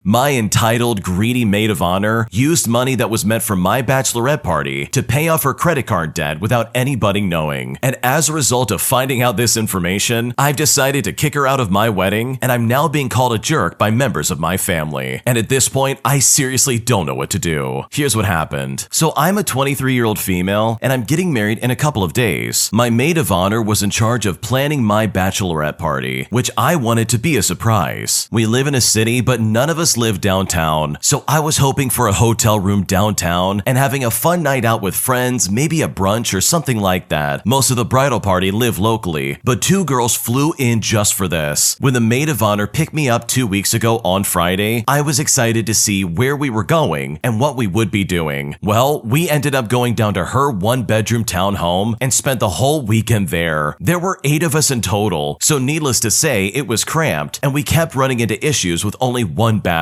My entitled, greedy maid of honor used money that was meant for my bachelorette party to pay off her credit card debt without anybody knowing. And as a result of finding out this information, I've decided to kick her out of my wedding, and I'm now being called a jerk by members of my family. And at this point, I seriously don't know what to do. Here's what happened. So I'm a 23-year-old female, and I'm getting married in a couple of days. My maid of honor was in charge of planning my bachelorette party, which I wanted to be a surprise. We live in a city, but none of us live downtown, so I was hoping for a hotel room downtown and having a fun night out with friends, maybe a brunch or something like that. Most of the bridal party live locally, but two girls flew in just for this. When the maid of honor picked me up 2 weeks ago on Friday, I was excited to see where we were going and what we would be doing. Well, we ended up going down to her one-bedroom townhome and spent the whole weekend there. There were 8 of us in total, so needless to say, it was cramped, and we kept running into issues with only one bathroom.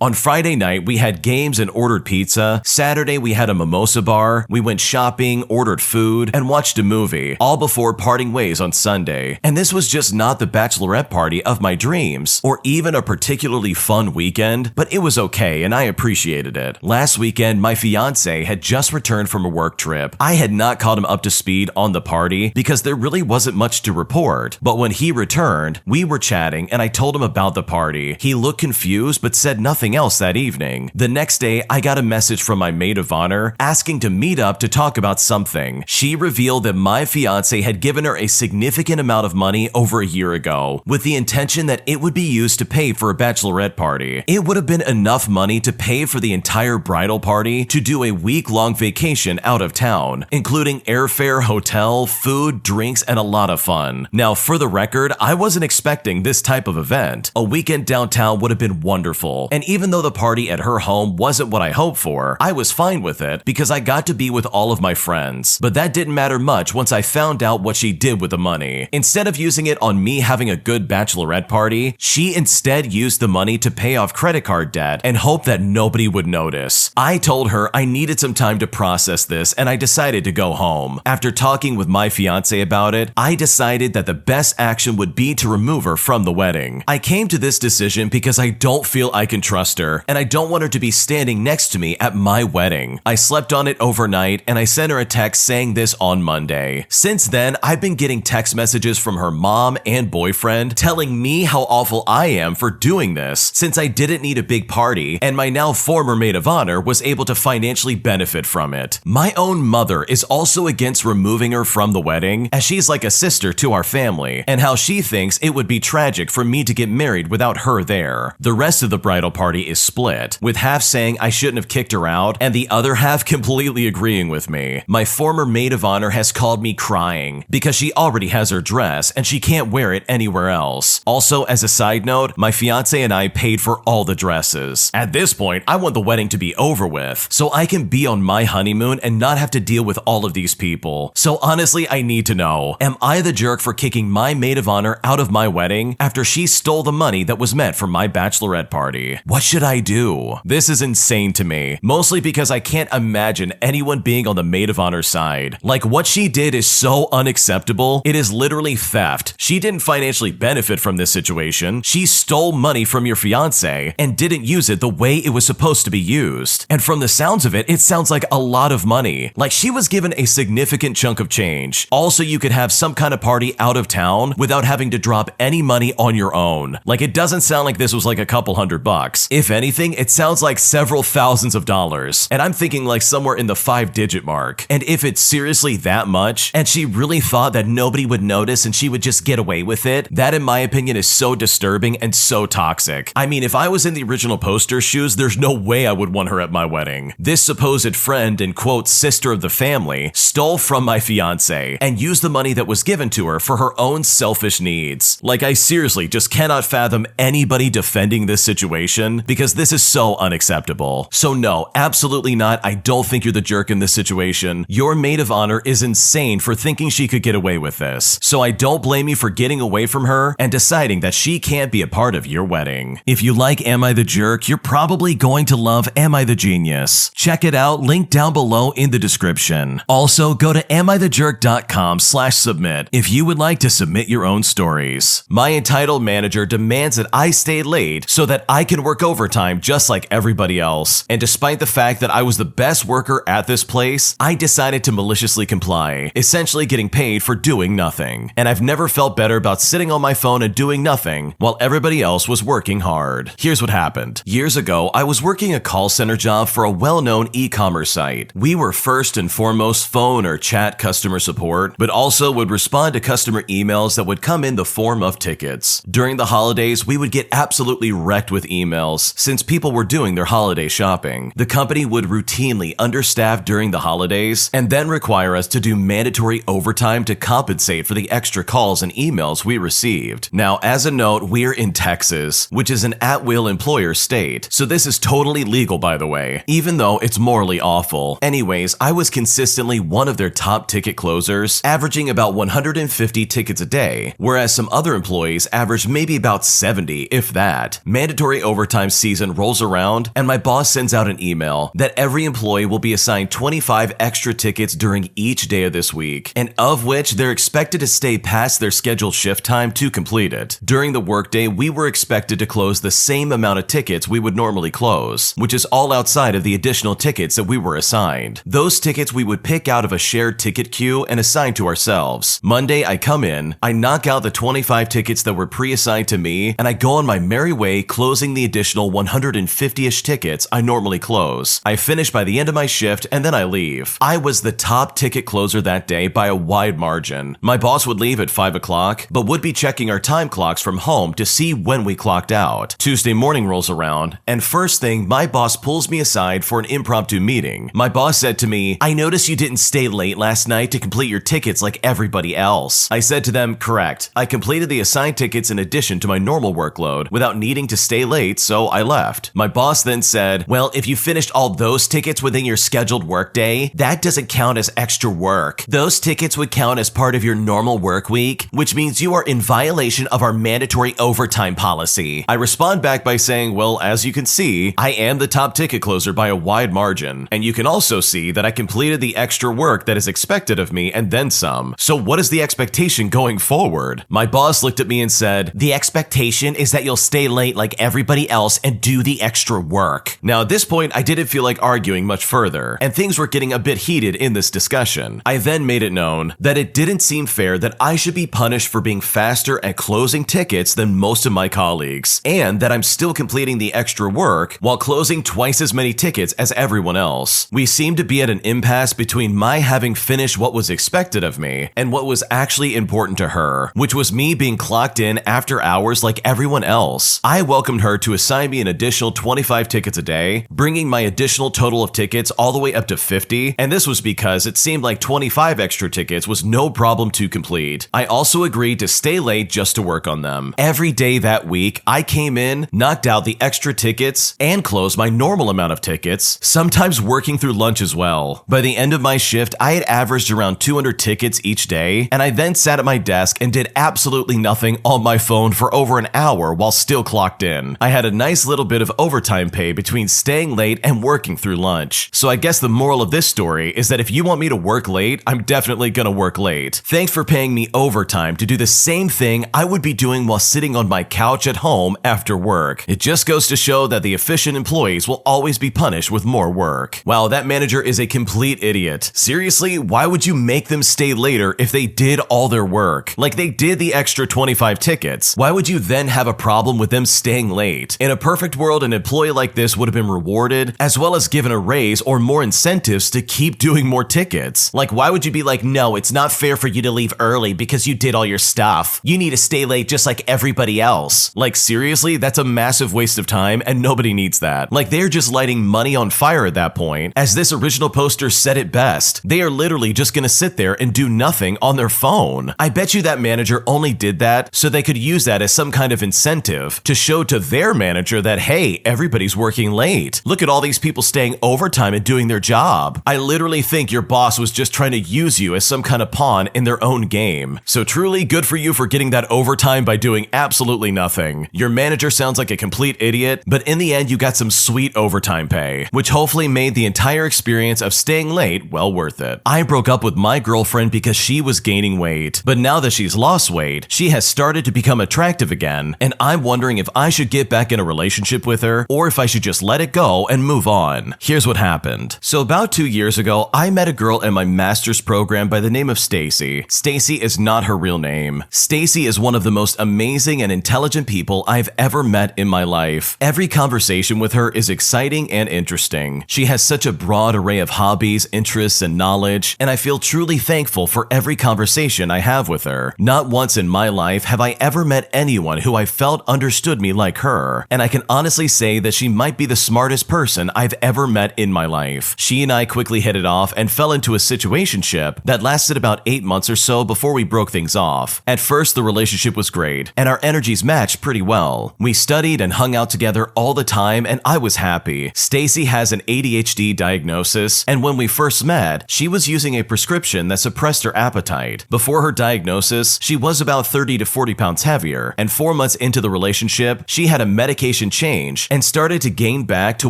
On Friday night, we had games and ordered pizza. Saturday, we had a mimosa bar. We went shopping, ordered food, and watched a movie, all before parting ways on Sunday. And this was just not the bachelorette party of my dreams, or even a particularly fun weekend, but it was okay and I appreciated it. Last weekend, my fiance had just returned from a work trip. I had not caught him up to speed on the party because there really wasn't much to report, but when he returned, we were chatting and I told him about the party. He looked confused but said nothing else that evening. The next day, I got a message from my maid of honor asking to meet up to talk about something. She revealed that my fiance had given her a significant amount of money over a year ago, with the intention that it would be used to pay for a bachelorette party. It would have been enough money to pay for the entire bridal party to do a week-long vacation out of town, including airfare, hotel, food, drinks, and a lot of fun. Now, for the record, I wasn't expecting this type of event. A weekend downtown would have been wonderful. And even though the party at her home wasn't what I hoped for, I was fine with it because I got to be with all of my friends. But that didn't matter much once I found out what she did with the money. Instead of using it on me having a good bachelorette party, she instead used the money to pay off credit card debt and hoped that nobody would notice. I told her I needed some time to process this and I decided to go home. After talking with my fiance about it, I decided that the best action would be to remove her from the wedding. I came to this decision because I don't feel I can trust her, and I don't want her to be standing next to me at my wedding. I slept on it overnight, and I sent her a text saying this on Monday. Since then, I've been getting text messages from her mom and boyfriend telling me how awful I am for doing this, since I didn't need a big party, and my now former maid of honor was able to financially benefit from it. My own mother is also against removing her from the wedding, as she's like a sister to our family, and how she thinks it would be tragic for me to get married without her there. The rest of the bridal party is split, with half saying I shouldn't have kicked her out and the other half completely agreeing with me. My former maid of honor has called me crying because she already has her dress and she can't wear it anywhere else. Also, as a side note, my fiance and I paid for all the dresses. At this point, I want the wedding to be over with so I can be on my honeymoon and not have to deal with all of these people. So honestly, I need to know, am I the jerk for kicking my maid of honor out of my wedding after she stole the money that was meant for my bachelorette party? What should I do? This is insane to me, mostly because I can't imagine anyone being on the maid of honor side. Like, what she did is so unacceptable, it is literally theft. She didn't financially benefit from this situation. She stole money from your fiance and didn't use it the way it was supposed to be used. And from the sounds of it, it sounds like a lot of money. Like, she was given a significant chunk of change. Also, you could have some kind of party out of town without having to drop any money on your own. Like, it doesn't sound like this was like a couple $100. If anything, it sounds like several thousands of dollars, and I'm thinking like somewhere in the 5-digit mark. And if it's seriously that much, and she really thought that nobody would notice and she would just get away with it, that in my opinion is so disturbing and so toxic. I mean, if I was in the original poster's shoes, there's no way I would want her at my wedding. This supposed friend and quote sister of the family stole from my fiance and used the money that was given to her for her own selfish needs. Like, I seriously just cannot fathom anybody defending this situation because this is so unacceptable. So no, absolutely not. I don't think you're the jerk in this situation. Your maid of honor is insane for thinking she could get away with this. So I don't blame you for getting away from her and deciding that she can't be a part of your wedding. If you like Am I the Jerk, you're probably going to love Am I the Genius. Check it out, link down below in the description. Also, go to amithejerk.com/submit if you would like to submit your own stories. My entitled manager demands that I stay late so that I can work overtime just like everybody else. And despite the fact that I was the best worker at this place, I decided to maliciously comply, essentially getting paid for doing nothing. And I've never felt better about sitting on my phone and doing nothing while everybody else was working hard. Here's what happened. Years ago, I was working a call center job for a well-known e-commerce site. We were first and foremost phone or chat customer support, but also would respond to customer emails that would come in the form of tickets. During the holidays, we would get absolutely wrecked with emails since people were doing their holiday shopping. The company would routinely understaff during the holidays and then require us to do mandatory overtime to compensate for the extra calls and emails we received. Now, as a note, we're in Texas, which is an at-will employer state, so this is totally legal, by the way, even though it's morally awful. Anyways, I was consistently one of their top ticket closers, averaging about 150 tickets a day, whereas some other employees averaged maybe about 70, if that. Mandatory overtime season rolls around, and my boss sends out an email that every employee will be assigned 25 extra tickets during each day of this week, and of which they're expected to stay past their scheduled shift time to complete it. During the workday, we were expected to close the same amount of tickets we would normally close, which is all outside of the additional tickets that we were assigned. Those tickets we would pick out of a shared ticket queue and assign to ourselves. Monday, I come in, I knock out the 25 tickets that were pre-assigned to me, and I go on my merry way closing the additional 150-ish tickets I normally close. I finish by the end of my shift and then I leave. I was the top ticket closer that day by a wide margin. My boss would leave at 5 o'clock, but would be checking our time clocks from home to see when we clocked out. Tuesday morning rolls around, and first thing, my boss pulls me aside for an impromptu meeting. My boss said to me, "I noticed you didn't stay late last night to complete your tickets like everybody else." I said to them, "Correct. I completed the assigned tickets in addition to my normal workload without needing to stay late, so I left." My boss then said, "Well, if you finished all those tickets within your scheduled workday, that doesn't count as extra work. Those tickets would count as part of your normal work week, which means you are in violation of our mandatory overtime policy." I respond back by saying, "Well, as you can see, I am the top ticket closer by a wide margin, and you can also see that I completed the extra work that is expected of me and then some. So what is the expectation going forward?" My boss looked at me and said, "The expectation is that you'll stay late like everybody else and do the extra work." Now at this point, I didn't feel like arguing much further, and things were getting a bit heated in this discussion. I then made it known that it didn't seem fair that I should be punished for being faster at closing tickets than most of my colleagues, and that I'm still completing the extra work while closing twice as many tickets as everyone else. We seemed to be at an impasse between my having finished what was expected of me and what was actually important to her, which was me being clocked in after hours like everyone else. I welcomed her to assign me an additional 25 tickets a day, bringing my additional total of tickets all the way up to 50, and this was because it seemed like 25 extra tickets was no problem to complete. I also agreed to stay late just to work on them. Every day that week, I came in, knocked out the extra tickets, and closed my normal amount of tickets, sometimes working through lunch as well. By the end of my shift, I had averaged around 200 tickets each day, and I then sat at my desk and did absolutely nothing on my phone for over an hour while still clocked in. I had a nice little bit of overtime pay between staying late and working through lunch. So I guess the moral of this story is that if you want me to work late, I'm definitely gonna work late. Thanks for paying me overtime to do the same thing I would be doing while sitting on my couch at home after work. It just goes to show that the efficient employees will always be punished with more work. Wow, that manager is a complete idiot. Seriously, why would you make them stay later if they did all their work? Like they did the extra 25 tickets. Why would you then have a problem with them staying late? In a perfect world, an employee like this would have been rewarded as well as given a raise or more incentives to keep doing more tickets. Like, why would you be like, "No, it's not fair for you to leave early because you did all your stuff. You need to stay late just like everybody else." Like, seriously, that's a massive waste of time and nobody needs that. Like, they're just lighting money on fire at that point. As this original poster said it best, they are literally just gonna sit there and do nothing on their phone. I bet you that manager only did that so they could use that as some kind of incentive to show to their manager that, hey, everybody's working late. Look at all these people staying overtime and doing their job. I literally think your boss was just trying to use you as some kind of pawn in their own game. So truly good for you for getting that overtime by doing absolutely nothing. Your manager sounds like a complete idiot, but in the end you got some sweet overtime pay, which hopefully made the entire experience of staying late well worth it. I broke up with my girlfriend because she was gaining weight, but now that she's lost weight, she has started to become attractive again, and I'm wondering if I should give get back in a relationship with her or if I should just let it go and move on. Here's what happened. So about 2 years ago, I met a girl in my master's program by the name of Stacy. Stacy is not her real name. Stacy is one of the most amazing and intelligent people I've ever met in my life. Every conversation with her is exciting and interesting. She has such a broad array of hobbies, interests, and knowledge, and I feel truly thankful for every conversation I have with her. Not once in my life have I ever met anyone who I felt understood me like her, and I can honestly say that she might be the smartest person I've ever met in my life. She and I quickly hit it off and fell into a situationship that lasted about 8 months or so before we broke things off. At first, the relationship was great, and our energies matched pretty well. We studied and hung out together all the time, and I was happy. Stacy has an ADHD diagnosis, and when we first met, she was using a prescription that suppressed her appetite. Before her diagnosis, she was about 30 to 40 pounds heavier, and 4 months into the relationship, she had a medication change and started to gain back to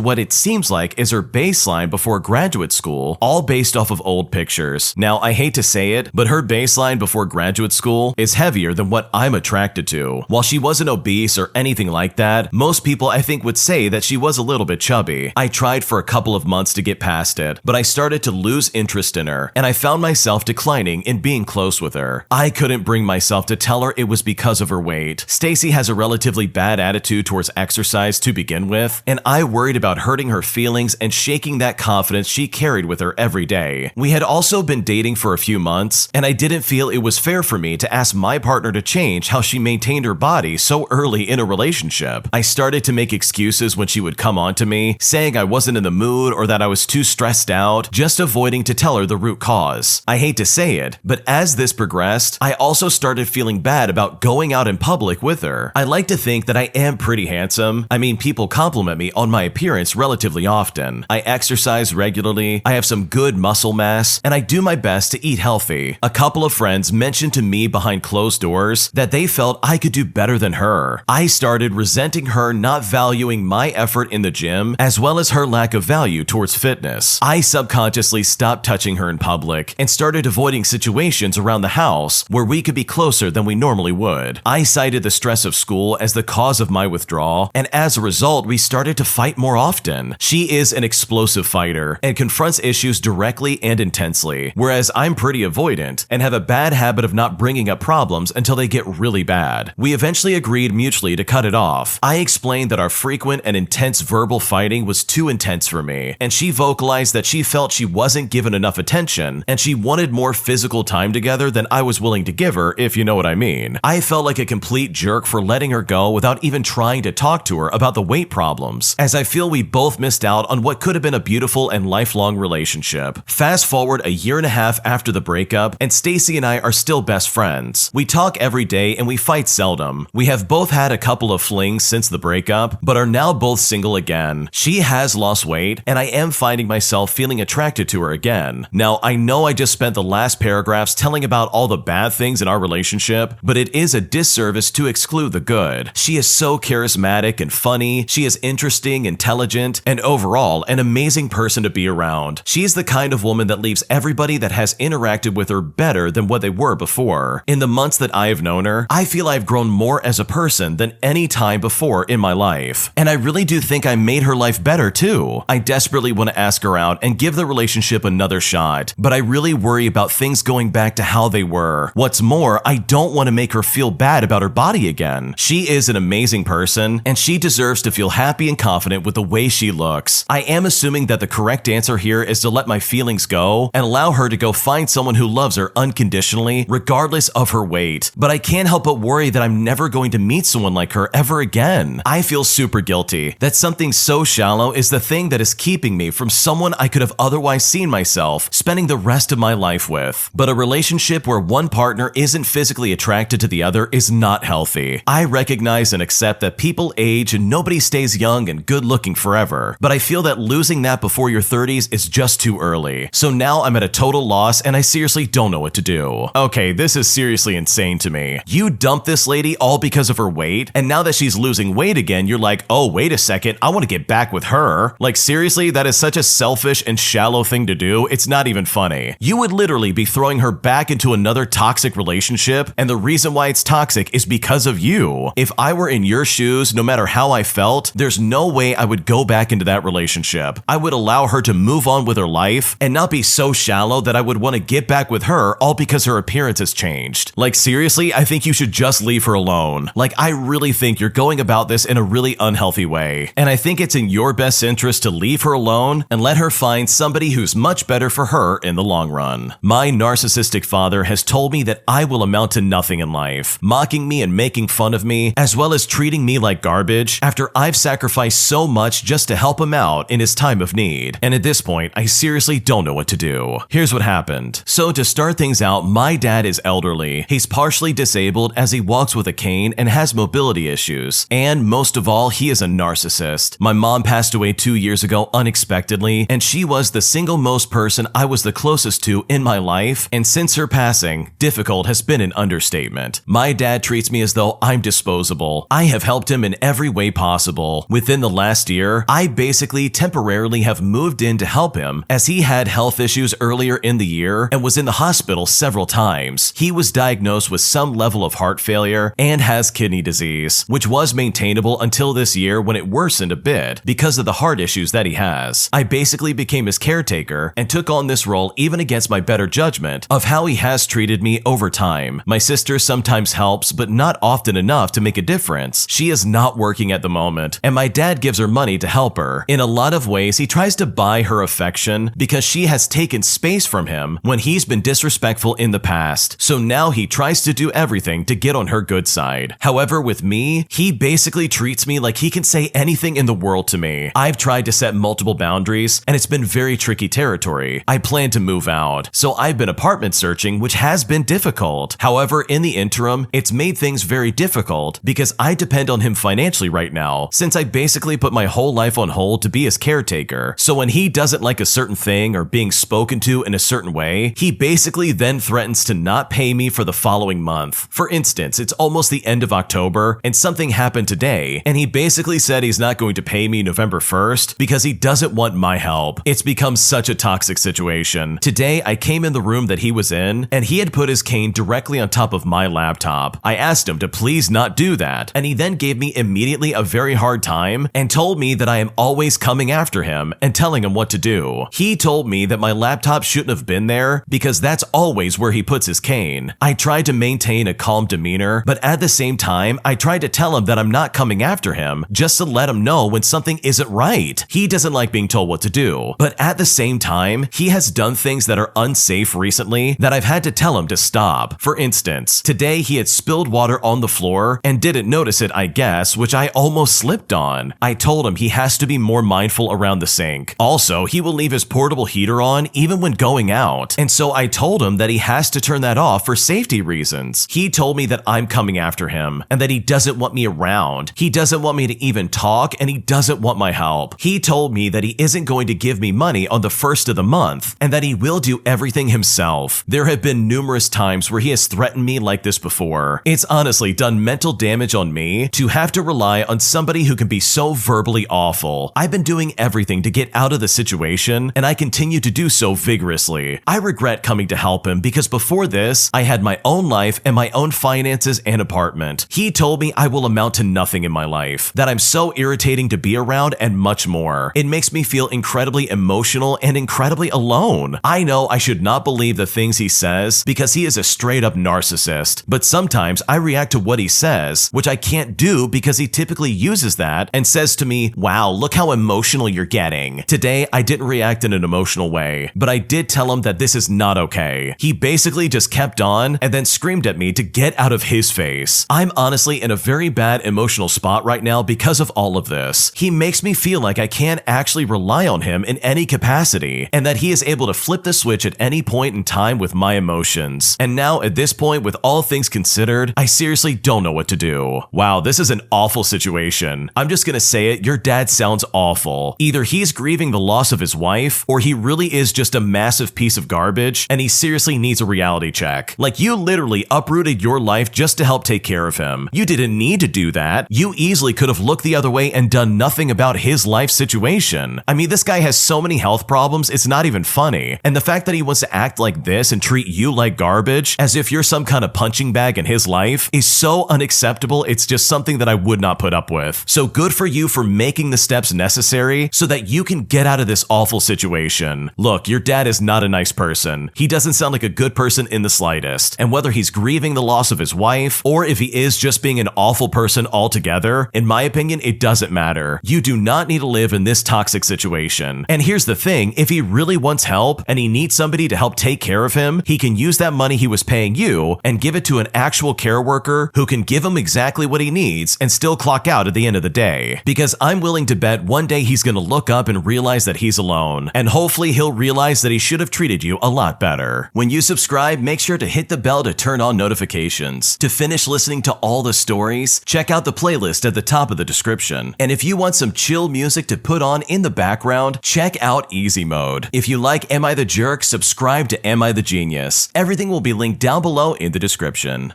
what it seems like is her baseline before graduate school, all based off of old pictures. Now, I hate to say it, but her baseline before graduate school is heavier than what I'm attracted to. While she wasn't obese or anything like that, most people I think would say that she was a little bit chubby. I tried for a couple of months to get past it, but I started to lose interest in her, and I found myself declining in being close with her. I couldn't bring myself to tell her it was because of her weight. Stacy has a relatively bad attitude towards exercise to begin with, and I worried about hurting her feelings and shaking that confidence she carried with her every day. We had also been dating for a few months, and I didn't feel it was fair for me to ask my partner to change how she maintained her body so early in a relationship. I started to make excuses when she would come on to me, saying I wasn't in the mood or that I was too stressed out, just avoiding to tell her the root cause. I hate to say it, but as this progressed, I also started feeling bad about going out in public with her. I like to think that I am pretty handsome. I mean, people compliment me on my appearance relatively often. I exercise regularly, I have some good muscle mass, and I do my best to eat healthy. A couple of friends mentioned to me behind closed doors that they felt I could do better than her. I started resenting her not valuing my effort in the gym, as well as her lack of value towards fitness. I subconsciously stopped touching her in public and started avoiding situations around the house where we could be closer than we normally would. I cited the stress of school as the cause of my withdrawal, and as a result, we started to fight more often. She is an explosive fighter and confronts issues directly and intensely, whereas I'm pretty avoidant and have a bad habit of not bringing up problems until they get really bad. We eventually agreed mutually to cut it off. I explained that our frequent and intense verbal fighting was too intense for me, and she vocalized that she felt she wasn't given enough attention and she wanted more physical time together than I was willing to give her, if you know what I mean. I felt like a complete jerk for letting her go without even trying to talk to her about the weight problems, as I feel we both missed out on what could have been a beautiful and lifelong relationship. Fast forward a year and a half after the breakup, and Stacy and I are still best friends. We talk every day and we fight seldom. We have both had a couple of flings since the breakup, but are now both single again. She has lost weight, and I am finding myself feeling attracted to her again. Now, I know I just spent the last paragraphs telling about all the bad things in our relationship, but it is a disservice to exclude the good. She is so charismatic and funny, she is interesting, intelligent, and overall an amazing person to be around. She is the kind of woman that leaves everybody that has interacted with her better than what they were before. In the months that I have known her, I feel I've grown more as a person than any time before in my life. And I really do think I made her life better too. I desperately want to ask her out and give the relationship another shot, but I really worry about things going back to how they were. What's more, I don't want to make her feel bad about her body again. She is an amazing person, and she deserves to feel happy and confident with the way she looks. I am assuming that the correct answer here is to let my feelings go and allow her to go find someone who loves her unconditionally, regardless of her weight. But I can't help but worry that I'm never going to meet someone like her ever again. I feel super guilty that something so shallow is the thing that is keeping me from someone I could have otherwise seen myself spending the rest of my life with. But a relationship where one partner isn't physically attracted to the other is not healthy. I recognize and accept that people age and nobody stays young and good looking forever, but I feel that losing that before your 30s is just too early. So now I'm at a total loss and I seriously don't know what to do. Okay, this is seriously insane to me. You dumped this lady all because of her weight, and now that she's losing weight again, you're like, oh, wait a second, I want to get back with her. Like, seriously, that is such a selfish and shallow thing to do, it's not even funny. You would literally be throwing her back into another toxic relationship, and the reason why it's toxic is because of you. If I were in your shoes, shoes, no matter how I felt, there's no way I would go back into that relationship. I would allow her to move on with her life and not be so shallow that I would want to get back with her all because her appearance has changed. Like seriously, I think you should just leave her alone. Like I really think you're going about this in a really unhealthy way. And I think it's in your best interest to leave her alone and let her find somebody who's much better for her in the long run. My narcissistic father has told me that I will amount to nothing in life, mocking me and making fun of me, as well as treating me like garbage after I've sacrificed so much just to help him out in his time of need. And at this point, I seriously don't know what to do. Here's what happened. So to start things out, my dad is elderly. He's partially disabled as he walks with a cane and has mobility issues. And most of all, he is a narcissist. My mom passed away 2 years ago unexpectedly, and she was the single most person I was the closest to in my life, and since her passing, difficult has been an understatement. My dad treats me as though I'm disposable. I have helped him in every way possible. Within the last year, I basically temporarily have moved in to help him as he had health issues earlier in the year and was in the hospital several times. He was diagnosed with some level of heart failure and has kidney disease, which was maintainable until this year when it worsened a bit because of the heart issues that he has. I basically became his caretaker and took on this role even against my better judgment of how he has treated me over time. My sister sometimes helps, but not often enough to make a difference. She is not working at the moment, and my dad gives her money to help her. In a lot of ways, he tries to buy her affection because she has taken space from him when he's been disrespectful in the past. So now he tries to do everything to get on her good side. However, with me, he basically treats me like he can say anything in the world to me. I've tried to set multiple boundaries, and it's been very tricky territory. I plan to move out, so I've been apartment searching, which has been difficult. However, in the interim, it's made things very difficult because I depend on him financially right now, since I basically put my whole life on hold to be his caretaker. So when he doesn't like a certain thing or being spoken to in a certain way, he basically then threatens to not pay me for the following month. For instance, it's almost the end of October and something happened today, and he basically said he's not going to pay me November 1st because he doesn't want my help. It's become such a toxic situation. Today, I came in the room that he was in, and he had put his cane directly on top of my laptop. I asked him to please not do that, and he then gave me immediately a very hard time and told me that I am always coming after him and telling him what to do. He told me that my laptop shouldn't have been there because that's always where he puts his cane. I tried to maintain a calm demeanor, but at the same time, I tried to tell him that I'm not coming after him, just to let him know when something isn't right. He doesn't like being told what to do, but at the same time, he has done things that are unsafe recently that I've had to tell him to stop. For instance, today he had spilled water on the floor and didn't notice it, I guess, which I almost slipped on. I told him he has to be more mindful around the sink. Also, he will leave his portable heater on even when going out, and so I told him that he has to turn that off for safety reasons. He told me that I'm coming after him and that he doesn't want me around. He doesn't want me to even talk, and he doesn't want my help. He told me that he isn't going to give me money on the first of the month and that he will do everything himself. There have been numerous times where he has threatened me like this before. It's honestly done mental damage on me to have to rely on somebody who can be so verbally awful. I've been doing everything to get out of the situation, and I continue to do so vigorously. I regret coming to help him because before this, I had my own life and my own finances and apartment. He told me I will amount to nothing in my life, that I'm so irritating to be around, and much more. It makes me feel incredibly emotional and incredibly alone. I know I should not believe the things he says because he is a straight up narcissist, but sometimes I react to what he says, which I can't do because he typically uses that and says to me, "Wow, look how emotional you're getting." Today, I didn't react in an emotional way, but I did tell him that this is not okay. He basically just kept on and then screamed at me to get out of his face. I'm honestly in a very bad emotional spot right now because of all of this. He makes me feel like I can't actually rely on him in any capacity, and that he is able to flip the switch at any point in time with my emotions. And now at this point, with all things considered, I seriously don't know what to do. Wow, this is an awful situation. I'm just gonna say it, your dad sounds awful. Either he's grieving the loss of his wife, or he really is just a massive piece of garbage, and he seriously needs a reality check. Like, you literally uprooted your life just to help take care of him. You didn't need to do that. You easily could have looked the other way and done nothing about his life situation. I mean, this guy has so many health problems, it's not even funny. And the fact that he wants to act like this and treat you like garbage, as if you're some kind of punching bag in his life, is so unacceptable. It's just something something that I would not put up with. So good for you for making the steps necessary so that you can get out of this awful situation. Look, your dad is not a nice person. He doesn't sound like a good person in the slightest. And whether he's grieving the loss of his wife, or if he is just being an awful person altogether, in my opinion, it doesn't matter. You do not need to live in this toxic situation. And here's the thing, if he really wants help and he needs somebody to help take care of him, he can use that money he was paying you and give it to an actual care worker who can give him exactly what he needs and still clock out at the end of the day. Because I'm willing to bet one day he's gonna look up and realize that he's alone. And hopefully he'll realize that he should have treated you a lot better. When you subscribe, make sure to hit the bell to turn on notifications. To finish listening to all the stories, check out the playlist at the top of the description. And if you want some chill music to put on in the background, check out easymode. If you like Am I the Jerk, subscribe to Am I the Genius. Everything will be linked down below in the description.